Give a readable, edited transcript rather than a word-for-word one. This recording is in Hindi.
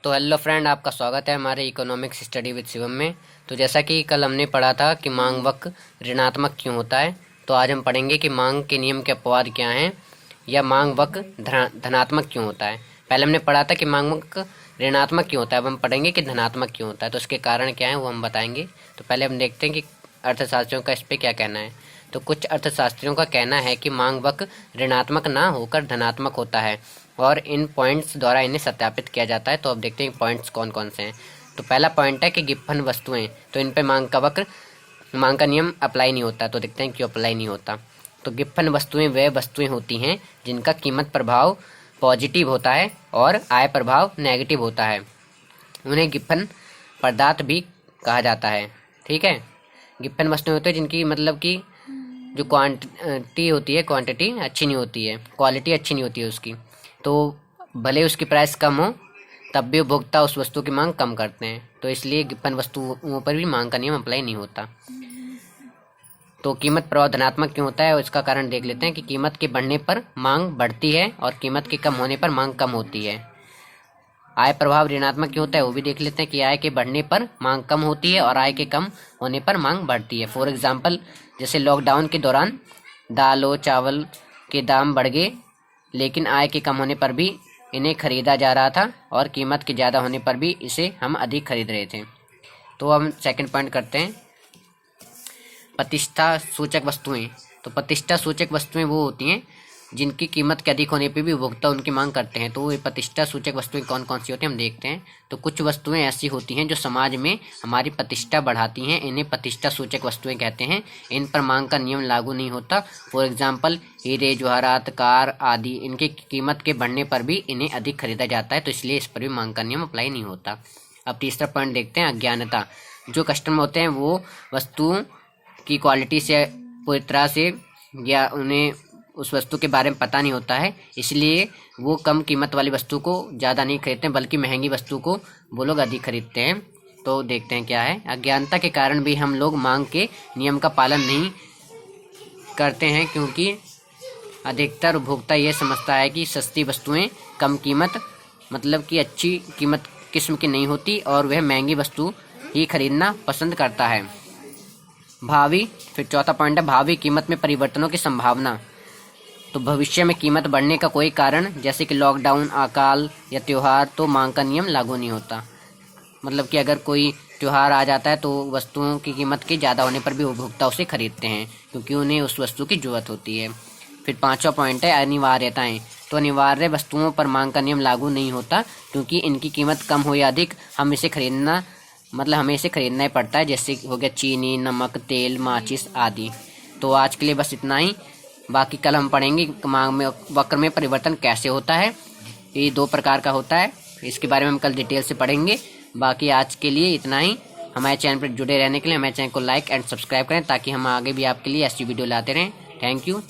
तो हेलो फ्रेंड, आपका स्वागत है हमारे इकोनॉमिक्स स्टडी विद शिवम में। तो जैसा कि कल हमने पढ़ा था कि मांग वक्र ऋणात्मक क्यों होता है, तो आज हम पढ़ेंगे कि मांग के नियम के अपवाद क्या हैं या मांग वक्र धनात्मक क्यों होता है। पहले हमने पढ़ा था कि मांग वक्र ऋणात्मक क्यों होता है, अब हम पढ़ेंगे कि धनात्मक क्यों होता है। तो इसके कारण क्या है वो हम बताएंगे। तो पहले हम देखते हैं कि अर्थशास्त्रियों का इस पर क्या कहना है। तो कुछ अर्थशास्त्रियों का कहना है कि मांग वक्र ऋणात्मक ना होकर धनात्मक होता है और इन पॉइंट्स द्वारा इन्हें सत्यापित किया जाता है। तो अब देखते हैं पॉइंट्स कौन कौन से हैं। तो पहला पॉइंट है कि गिब्बन वस्तुएं, तो इन पे मांग का नियम अप्लाई नहीं होता। तो देखते हैं क्यों अप्लाई नहीं होता। तो गिब्बन वस्तुएं वह वस्तुएं होती हैं जिनका कीमत प्रभाव पॉजिटिव होता है और आय प्रभाव नेगेटिव होता है। उन्हें गिब्बन पदार्थ भी कहा जाता है। ठीक है, गिब्बन वस्तुएं होती है जिनकी मतलब कि जो क्वांटिटी होती है, क्वांटिटी अच्छी नहीं होती है, क्वालिटी अच्छी नहीं होती है उसकी। तो भले उसकी प्राइस कम हो तब भी उपभोक्ता उस वस्तु की मांग कम करते हैं। तो इसलिए गिब्बन वस्तुओं पर भी मांग का नियम अप्लाई नहीं होता। तो कीमत प्रभाव धनात्मक क्यों होता है, इसका कारण देख लेते हैं कि कीमत के बढ़ने पर मांग बढ़ती है और कीमत के कम होने पर मांग कम होती है। आय प्रभाव ऋणात्मक क्यों होता है वो भी देख लेते हैं कि आय के बढ़ने पर मांग कम होती है और आय के कम होने पर मांग बढ़ती है। फॉर एग्जाम्पल, जैसे लॉकडाउन के दौरान दाल और चावल के दाम बढ़ गए, लेकिन आय के कम होने पर भी इन्हें खरीदा जा रहा था और कीमत के ज़्यादा होने पर भी इसे हम अधिक खरीद रहे थे। तो हम सेकंड पॉइंट करते हैं, प्रतिष्ठा सूचक वस्तुएं। तो प्रतिष्ठा सूचक वस्तुएं वो होती हैं जिनकी कीमत के अधिक होने पे भी उपभोक्ता उनकी मांग करते हैं। तो ये प्रतिष्ठा सूचक वस्तुएं कौन कौन सी होती हैं हम देखते हैं। तो कुछ वस्तुएं ऐसी होती हैं जो समाज में हमारी प्रतिष्ठा बढ़ाती हैं, इन्हें प्रतिष्ठा सूचक वस्तुएं कहते हैं। इन पर मांग का नियम लागू नहीं होता। फॉर एग्जाम्पल, हीरे जवाहरात, कार आदि, इनकी कीमत के बढ़ने पर भी इन्हें अधिक खरीदा जाता है, तो इसलिए इस पर भी मांग का नियम अप्लाई नहीं होता। अब तीसरा पॉइंट देखते हैं, अज्ञानता। जो कस्टमर होते हैं वो वस्तुओं की क्वालिटी से पूरी तरह से या उन्हें उस वस्तु के बारे में पता नहीं होता है, इसलिए वो कम कीमत वाली वस्तु को ज़्यादा नहीं खरीदते हैं, बल्कि महंगी वस्तु को वो लोग अधिक खरीदते हैं। तो देखते हैं क्या है। अज्ञानता के कारण भी हम लोग मांग के नियम का पालन नहीं करते हैं, क्योंकि अधिकतर उपभोक्ता ये समझता है कि सस्ती वस्तुएं कम कीमत मतलब कि अच्छी कीमत किस्म की नहीं होती और वह महंगी वस्तु ही खरीदना पसंद करता है। फिर चौथा पॉइंट है भावी कीमत में परिवर्तनों की संभावना। तो भविष्य में कीमत बढ़ने का कोई कारण, जैसे कि लॉकडाउन, अकाल या त्यौहार, तो मांग का नियम लागू नहीं होता। मतलब कि अगर कोई त्यौहार आ जाता है तो वस्तुओं की कीमत के ज़्यादा होने पर भी उपभोक्ता उसे खरीदते हैं, क्योंकि उन्हें उस वस्तु की ज़रूरत होती है। फिर पांचवा पॉइंट है अनिवार्यताएं। तो अनिवार्य वस्तुओं पर मांग का नियम लागू नहीं होता, क्योंकि इनकी कीमत कम हो या अधिक हमें इसे खरीदना ही पड़ता है। जैसे हो गया चीनी, नमक, तेल, माचिस आदि। तो आज के लिए बस इतना ही। बाकी कल हम पढ़ेंगे मांग में वक्र में परिवर्तन कैसे होता है। ये 2 प्रकार का होता है, इसके बारे में हम कल डिटेल से पढ़ेंगे। बाकी आज के लिए इतना ही। हमारे चैनल पर जुड़े रहने के लिए हमारे चैनल को लाइक एंड सब्सक्राइब करें, ताकि हम आगे भी आपके लिए ऐसी वीडियो लाते रहें। Thank you.